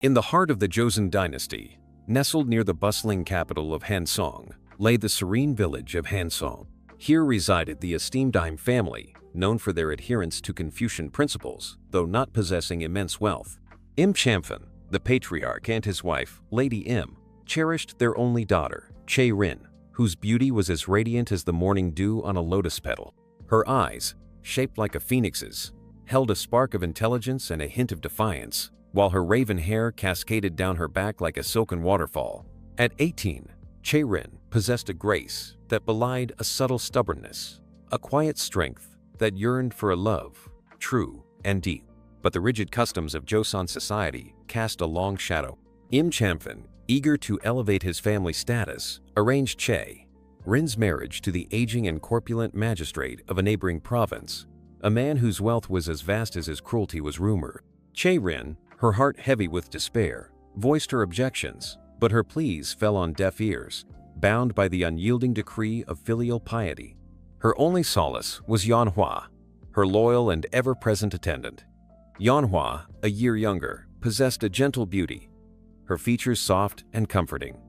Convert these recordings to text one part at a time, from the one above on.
In the heart of the Joseon dynasty, nestled near the bustling capital of Hansong, lay the serene village of Hansong. Here resided the esteemed Im family, known for their adherence to Confucian principles, though not possessing immense wealth. Im Champhan, the patriarch, and his wife, Lady Im, cherished their only daughter, Chae-rin, whose beauty was as radiant as the morning dew on a lotus petal. Her eyes, shaped like a phoenix's, held a spark of intelligence and a hint of defiance, while her raven hair cascaded down her back like a silken waterfall. At 18, Chae-rin possessed a grace that belied a subtle stubbornness, a quiet strength that yearned for a love, true and deep. But the rigid customs of Joseon society cast a long shadow. Im Champhan, eager to elevate his family status, arranged Chae-rin's marriage to the aging and corpulent magistrate of a neighboring province, a man whose wealth was as vast as his cruelty was rumored. Chae-rin, her heart heavy with despair, voiced her objections, but her pleas fell on deaf ears, bound by the unyielding decree of filial piety. Her only solace was Yeonhwa, her loyal and ever-present attendant. Yeonhwa, a year younger, possessed a gentle beauty, her features soft and comforting.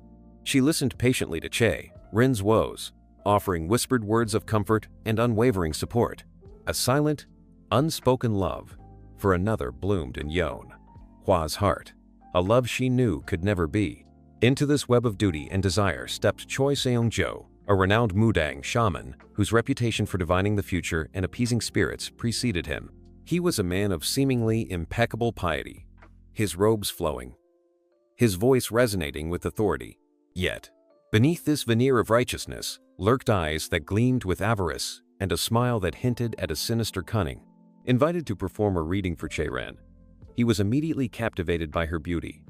She listened patiently to Chae-rin's woes, offering whispered words of comfort and unwavering support. A silent, unspoken love for another bloomed in Yeonhwa's heart, a love she knew could never be. Into this web of duty and desire stepped Choi Seung-jo, a renowned Mudang shaman whose reputation for divining the future and appeasing spirits preceded him. He was a man of seemingly impeccable piety, his robes flowing, his voice resonating with authority. Yet, beneath this veneer of righteousness lurked eyes that gleamed with avarice and a smile that hinted at a sinister cunning. Invited to perform a reading for Chae-rin, he was immediately captivated by her beauty,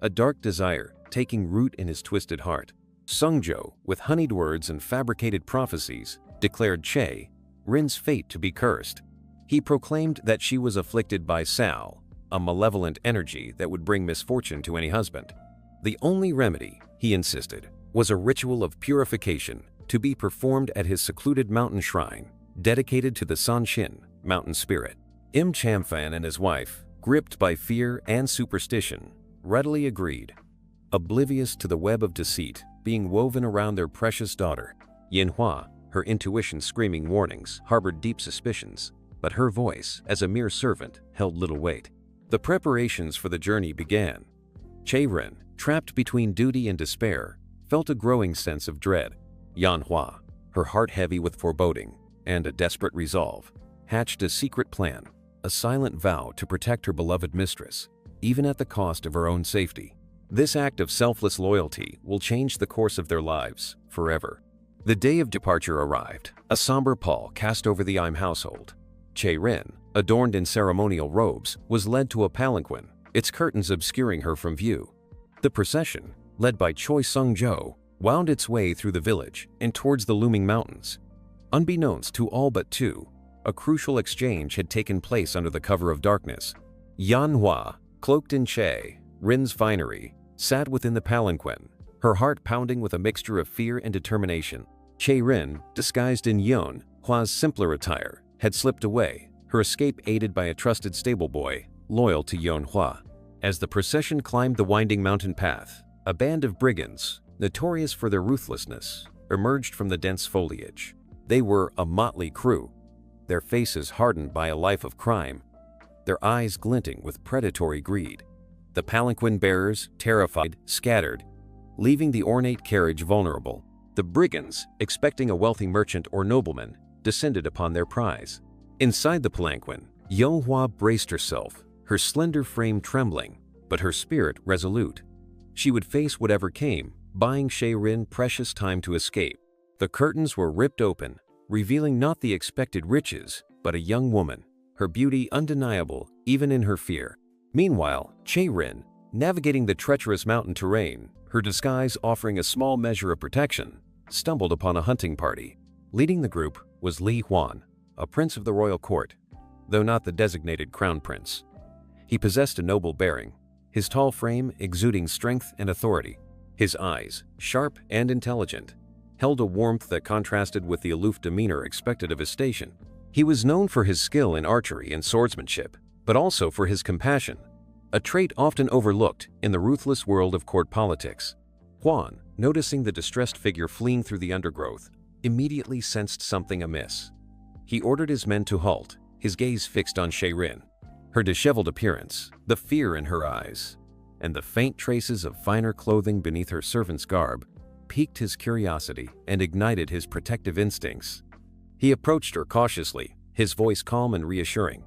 a dark desire taking root in his twisted heart. Seung-jo, with honeyed words and fabricated prophecies, declared Chae-rin's fate to be cursed. He proclaimed that she was afflicted by Sal, a malevolent energy that would bring misfortune to any husband. The only remedy, he insisted, was a ritual of purification to be performed at his secluded mountain shrine, dedicated to the Sanshin, mountain spirit. Im Champhan and his wife, gripped by fear and superstition, readily agreed, oblivious to the web of deceit being woven around their precious daughter. Yeonhwa, her intuition screaming warnings, harbored deep suspicions, but her voice, as a mere servant, held little weight. The preparations for the journey began. Chae-rin, trapped between duty and despair, felt a growing sense of dread. Yeonhwa, her heart heavy with foreboding and a desperate resolve, hatched a secret plan, a silent vow to protect her beloved mistress, even at the cost of her own safety. This act of selfless loyalty will change the course of their lives forever. The day of departure arrived, a somber pall cast over the Im household. Chae-rin, adorned in ceremonial robes, was led to a palanquin, its curtains obscuring her from view. The procession, led by Choi Seung-jo, wound its way through the village and towards the looming mountains. Unbeknownst to all but two, a crucial exchange had taken place under the cover of darkness. Yeonhwa, cloaked in Chae-rin's finery, sat within the palanquin, her heart pounding with a mixture of fear and determination. Chae-rin, disguised in Yeonhwa's simpler attire, had slipped away, her escape aided by a trusted stable boy, loyal to Yeonhwa. As the procession climbed the winding mountain path, a band of brigands, notorious for their ruthlessness, emerged from the dense foliage. They were a motley crew, their faces hardened by a life of crime, their eyes glinting with predatory greed. The palanquin bearers, terrified, scattered, leaving the ornate carriage vulnerable. The brigands, expecting a wealthy merchant or nobleman, descended upon their prize. Inside the palanquin, Yeonhwa braced herself, her slender frame trembling, but her spirit resolute. She would face whatever came, buying Chae-rin precious time to escape. The curtains were ripped open, revealing not the expected riches, but a young woman, her beauty undeniable even in her fear. Meanwhile, Chae-rin, navigating the treacherous mountain terrain, her disguise offering a small measure of protection, stumbled upon a hunting party. Leading the group was Li Huan, a prince of the royal court, though not the designated crown prince. He possessed a noble bearing, his tall frame exuding strength and authority. His eyes, sharp and intelligent, held a warmth that contrasted with the aloof demeanor expected of his station. He was known for his skill in archery and swordsmanship, but also for his compassion, a trait often overlooked in the ruthless world of court politics. Hwan, noticing the distressed figure fleeing through the undergrowth, immediately sensed something amiss. He ordered his men to halt, his gaze fixed on Chae-rin. Her disheveled appearance, the fear in her eyes, and the faint traces of finer clothing beneath her servant's garb piqued his curiosity and ignited his protective instincts. He approached her cautiously, his voice calm and reassuring.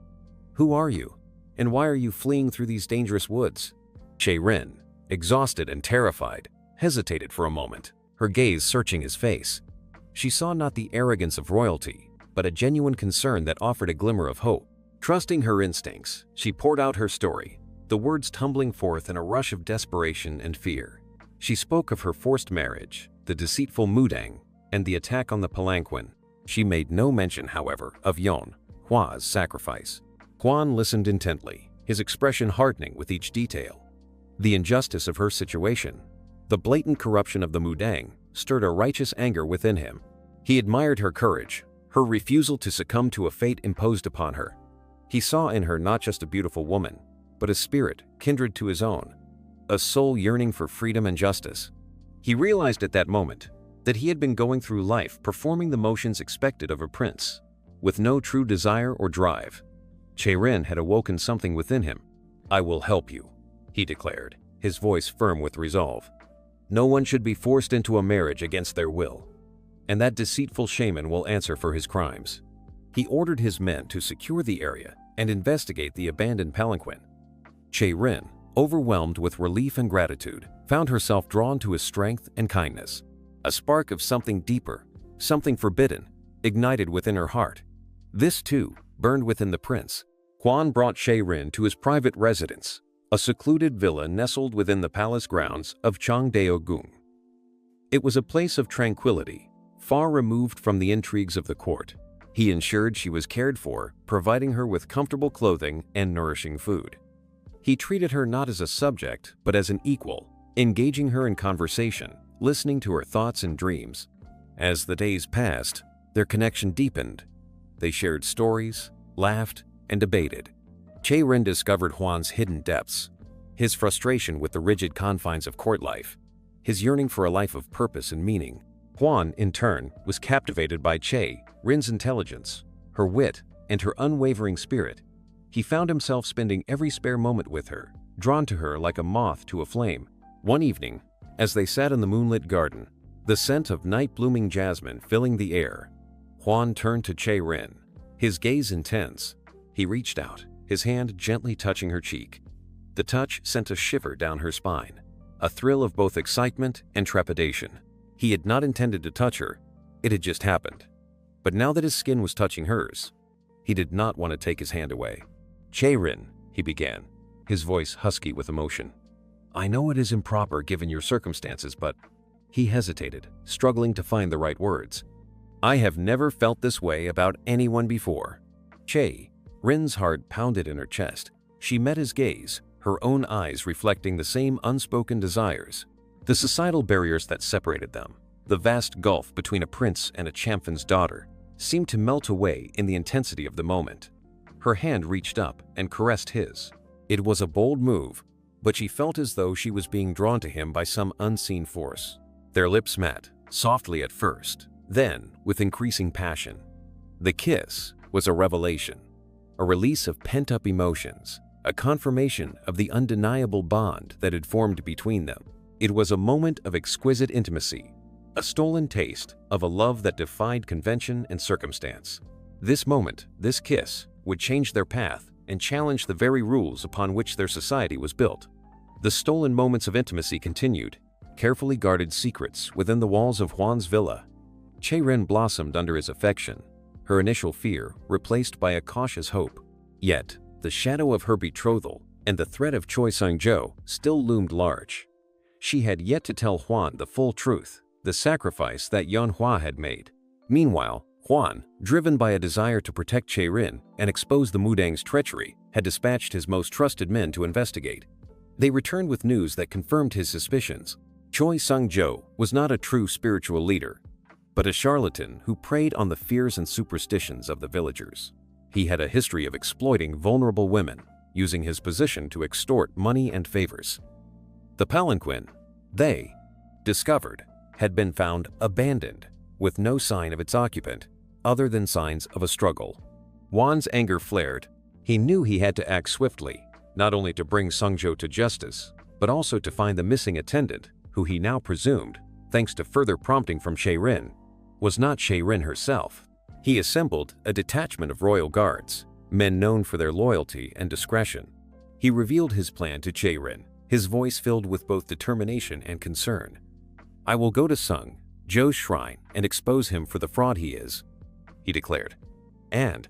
"Who are you? And why are you fleeing through these dangerous woods?" Chae-rin, exhausted and terrified, hesitated for a moment, her gaze searching his face. She saw not the arrogance of royalty, but a genuine concern that offered a glimmer of hope. Trusting her instincts, she poured out her story, the words tumbling forth in a rush of desperation and fear. She spoke of her forced marriage, the deceitful Mudang, and the attack on the palanquin. She made no mention, however, of Yeon Hwa's sacrifice. Hwan listened intently, his expression hardening with each detail. The injustice of her situation, the blatant corruption of the Mudang, stirred a righteous anger within him. He admired her courage, her refusal to succumb to a fate imposed upon her. He saw in her not just a beautiful woman, but a spirit kindred to his own, a soul yearning for freedom and justice. He realized at that moment that he had been going through life performing the motions expected of a prince, with no true desire or drive. Chae-rin had awoken something within him. "I will help you," he declared, his voice firm with resolve. "No one should be forced into a marriage against their will, and that deceitful shaman will answer for his crimes." He ordered his men to secure the area and investigate the abandoned palanquin. Chae-rin, overwhelmed with relief and gratitude, found herself drawn to his strength and kindness. A spark of something deeper, something forbidden, ignited within her heart. This, too, burned within the prince. Hwan brought Chae-rin to his private residence, a secluded villa nestled within the palace grounds of Cheongdae-gung. It was a place of tranquility, far removed from the intrigues of the court. He ensured she was cared for, providing her with comfortable clothing and nourishing food. He treated her not as a subject, but as an equal, engaging her in conversation, listening to her thoughts and dreams. As the days passed, their connection deepened. They shared stories, laughed, and debated. Chae-rin discovered Hwan's hidden depths, his frustration with the rigid confines of court life, his yearning for a life of purpose and meaning. Hwan, in turn, was captivated by Chae-rin's intelligence, her wit, and her unwavering spirit. He found himself spending every spare moment with her, drawn to her like a moth to a flame. One evening, as they sat in the moonlit garden, the scent of night-blooming jasmine filling the air, Hwan turned to Chae-rin, his gaze intense. He reached out, his hand gently touching her cheek. The touch sent a shiver down her spine, a thrill of both excitement and trepidation. He had not intended to touch her, it had just happened. But now that his skin was touching hers, he did not want to take his hand away. "Chae-rin," he began, his voice husky with emotion. "I know it is improper given your circumstances, but..." He hesitated, struggling to find the right words. "I have never felt this way about anyone before." Chae-rin's heart pounded in her chest. She met his gaze, her own eyes reflecting the same unspoken desires. The societal barriers that separated them, the vast gulf between a prince and a champion's daughter, seemed to melt away in the intensity of the moment. Her hand reached up and caressed his. It was a bold move, but she felt as though she was being drawn to him by some unseen force. Their lips met, softly at first, then with increasing passion. The kiss was a revelation, a release of pent-up emotions, a confirmation of the undeniable bond that had formed between them. It was a moment of exquisite intimacy, a stolen taste of a love that defied convention and circumstance. This moment, this kiss, would change their path and challenge the very rules upon which their society was built. The stolen moments of intimacy continued, carefully guarded secrets within the walls of Hwan's villa. Chae-rin blossomed under his affection, her initial fear replaced by a cautious hope. Yet, the shadow of her betrothal and the threat of Choi Seung-jo still loomed large. She had yet to tell Hwan the full truth, the sacrifice that Yeon Hwa had made. Meanwhile, Hwan, driven by a desire to protect Chae-rin and expose the Mudang's treachery, had dispatched his most trusted men to investigate. They returned with news that confirmed his suspicions. Choi Seung-jo was not a true spiritual leader, but a charlatan who preyed on the fears and superstitions of the villagers. He had a history of exploiting vulnerable women, using his position to extort money and favors. The palanquin, they discovered, had been found abandoned, with no sign of its occupant, other than signs of a struggle. Hwan's anger flared. He knew he had to act swiftly, not only to bring Seung-jo to justice, but also to find the missing attendant, who he now presumed, thanks to further prompting from Chae-rin, was not Chae-rin herself. He assembled a detachment of royal guards, men known for their loyalty and discretion. He revealed his plan to Chae-rin, his voice filled with both determination and concern. "I will go to Seung-jo's shrine and expose him for the fraud he is," he declared. "And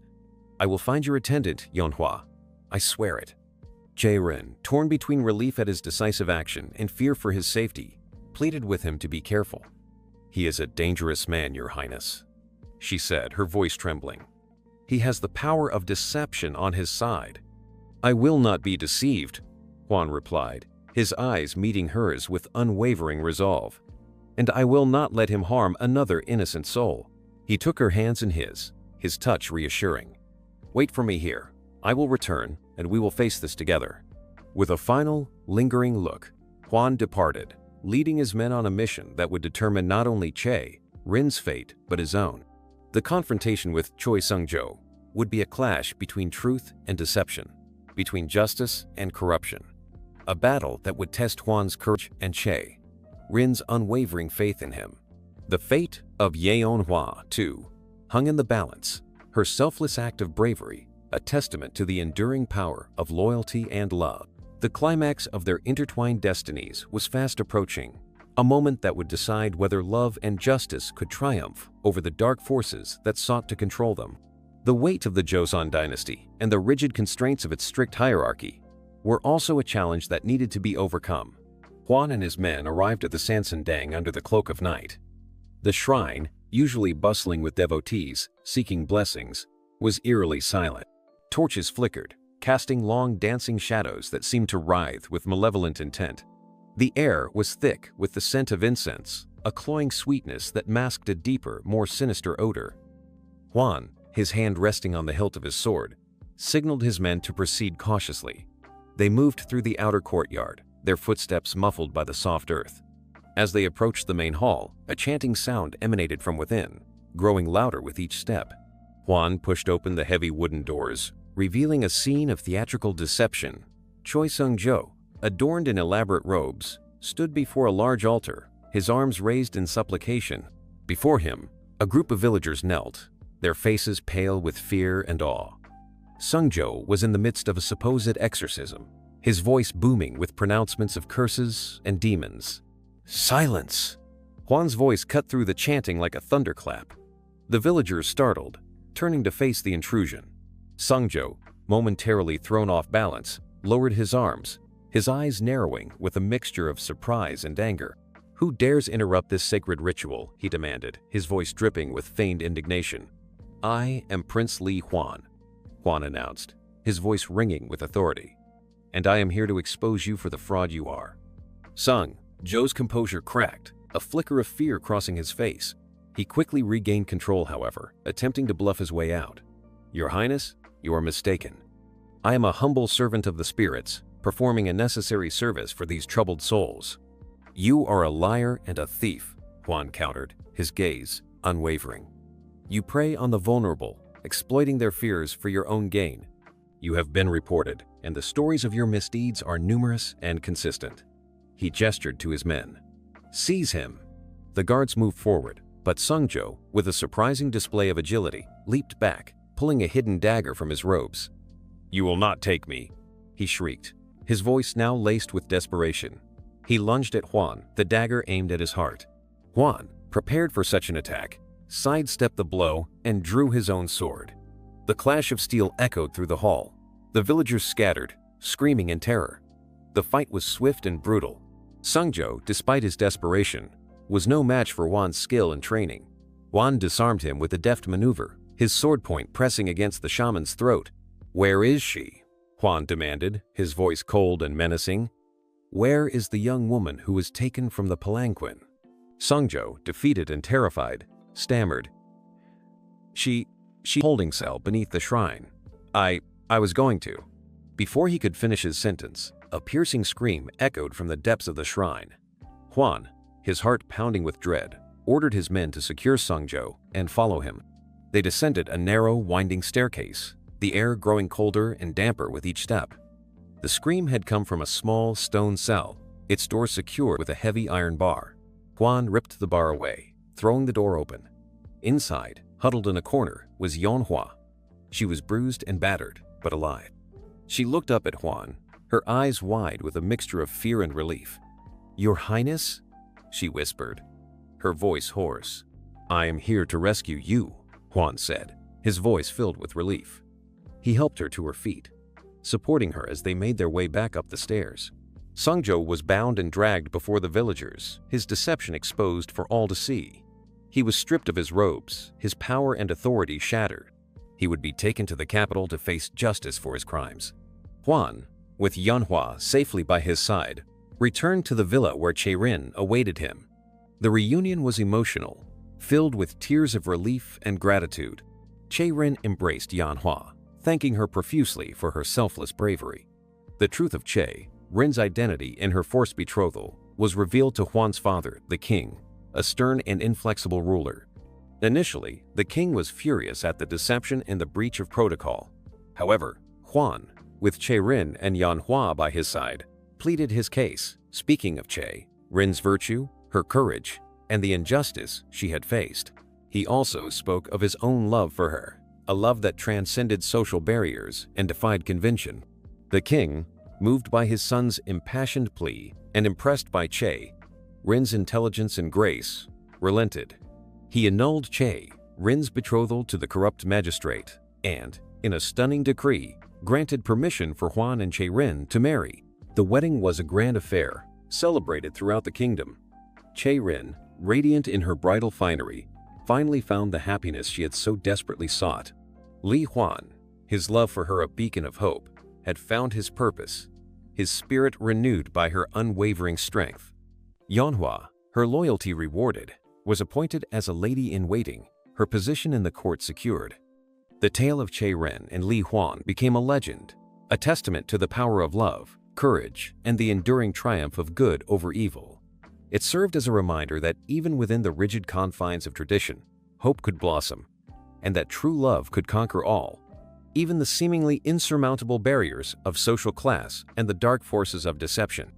I will find your attendant, Yeonhwa. I swear it." Chae-rin, torn between relief at his decisive action and fear for his safety, pleaded with him to be careful. "He is a dangerous man, Your Highness," she said, her voice trembling. "He has the power of deception on his side." "I will not be deceived," Hwan replied, his eyes meeting hers with unwavering resolve. "And I will not let him harm another innocent soul." He took her hands in his touch reassuring. "Wait for me here. I will return, and we will face this together." With a final, lingering look, Hwan departed, leading his men on a mission that would determine not only Chae-rin's fate, but his own. The confrontation with Choi Seung-jo would be a clash between truth and deception, between justice and corruption. A battle that would test Hwan's courage and Chae-rin's unwavering faith in him. The fate of Yeonhwa, too, hung in the balance, her selfless act of bravery, a testament to the enduring power of loyalty and love. The climax of their intertwined destinies was fast approaching, a moment that would decide whether love and justice could triumph over the dark forces that sought to control them. The weight of the Joseon dynasty and the rigid constraints of its strict hierarchy were also a challenge that needed to be overcome. Hwan and his men arrived at the Sansandang under the cloak of night. The shrine, usually bustling with devotees seeking blessings, was eerily silent. Torches flickered, casting long dancing shadows that seemed to writhe with malevolent intent. The air was thick with the scent of incense, a cloying sweetness that masked a deeper, more sinister odor. Hwan, his hand resting on the hilt of his sword, signaled his men to proceed cautiously. They moved through the outer courtyard, their footsteps muffled by the soft earth. As they approached the main hall, a chanting sound emanated from within, growing louder with each step. Hwan pushed open the heavy wooden doors, revealing a scene of theatrical deception. Choi Seung-jo, adorned in elaborate robes, stood before a large altar, his arms raised in supplication. Before him, a group of villagers knelt, their faces pale with fear and awe. Seung-jo was in the midst of a supposed exorcism, his voice booming with pronouncements of curses and demons. "Silence!" Hwan's voice cut through the chanting like a thunderclap. The villagers, startled, turning to face the intrusion. Seung-jo, momentarily thrown off balance, lowered his arms, his eyes narrowing with a mixture of surprise and anger. "Who dares interrupt this sacred ritual?" he demanded, his voice dripping with feigned indignation. "I am Prince Lee Hwan," Hwan announced, his voice ringing with authority. "And I am here to expose you for the fraud you are." Seung-jo's composure cracked, a flicker of fear crossing his face. He quickly regained control, however, attempting to bluff his way out. "Your Highness, you are mistaken. I am a humble servant of the spirits, performing a necessary service for these troubled souls." "You are a liar and a thief," Hwan countered, his gaze unwavering. "You prey on the vulnerable, exploiting their fears for your own gain. You have been reported, and the stories of your misdeeds are numerous and consistent." He gestured to his men. "Seize him!" The guards moved forward, but Seung-jo, with a surprising display of agility, leaped back, pulling a hidden dagger from his robes. "You will not take me," he shrieked, his voice now laced with desperation. He lunged at Hwan, the dagger aimed at his heart. Hwan, prepared for such an attack, sidestepped the blow and drew his own sword. The clash of steel echoed through the hall. The villagers scattered, screaming in terror. The fight was swift and brutal. Seung-jo, despite his desperation, was no match for Hwan's skill and training. Hwan disarmed him with a deft maneuver, his sword point pressing against the shaman's throat. "Where is she?" Hwan demanded, his voice cold and menacing. "Where is the young woman who was taken from the palanquin?" Seung-jo, defeated and terrified, stammered. She holding cell beneath the shrine. I was going to." Before he could finish his sentence, a piercing scream echoed from the depths of the shrine. Hwan, his heart pounding with dread, ordered his men to secure Seung-jo and follow him. They descended a narrow, winding staircase, the air growing colder and damper with each step. The scream had come from a small stone cell, its door secured with a heavy iron bar. Hwan ripped the bar away, throwing the door open. Inside, huddled in a corner, was Yeonhwa. She was bruised and battered, but alive. She looked up at Hwan, her eyes wide with a mixture of fear and relief. "Your Highness?" she whispered, her voice hoarse. "I am here to rescue you," Hwan said, his voice filled with relief. He helped her to her feet, supporting her as they made their way back up the stairs. Seung-jo was bound and dragged before the villagers, his deception exposed for all to see. He was stripped of his robes, his power and authority shattered. He would be taken to the capital to face justice for his crimes. Hwan, with Yeonhwa safely by his side, returned to the villa where Chae-rin awaited him. The reunion was emotional, filled with tears of relief and gratitude. Chae-rin embraced Yeonhwa, thanking her profusely for her selfless bravery. The truth of Chae-rin's identity in her forced betrothal was revealed to Hwan's father, the king, a stern and inflexible ruler. Initially, the king was furious at the deception and the breach of protocol. However, Hwan, with Chae-rin and Yeonhwa by his side, pleaded his case, speaking of Chae-rin's virtue, her courage, and the injustice she had faced. He also spoke of his own love for her, a love that transcended social barriers and defied convention. The king, moved by his son's impassioned plea and impressed by Chae-rin's intelligence and grace, relented. He annulled Chae-rin's betrothal to the corrupt magistrate and, in a stunning decree, granted permission for Hwan and Chae-rin to marry. The wedding was a grand affair, celebrated throughout the kingdom. Chae-rin, radiant in her bridal finery, finally found the happiness she had so desperately sought. Li Hwan, his love for her a beacon of hope, had found his purpose, his spirit renewed by her unwavering strength. Yeonhwa, her loyalty rewarded, was appointed as a lady-in-waiting, her position in the court secured. The tale of Chae-rin and Li Hwan became a legend, a testament to the power of love, courage, and the enduring triumph of good over evil. It served as a reminder that even within the rigid confines of tradition, hope could blossom, and that true love could conquer all, even the seemingly insurmountable barriers of social class and the dark forces of deception.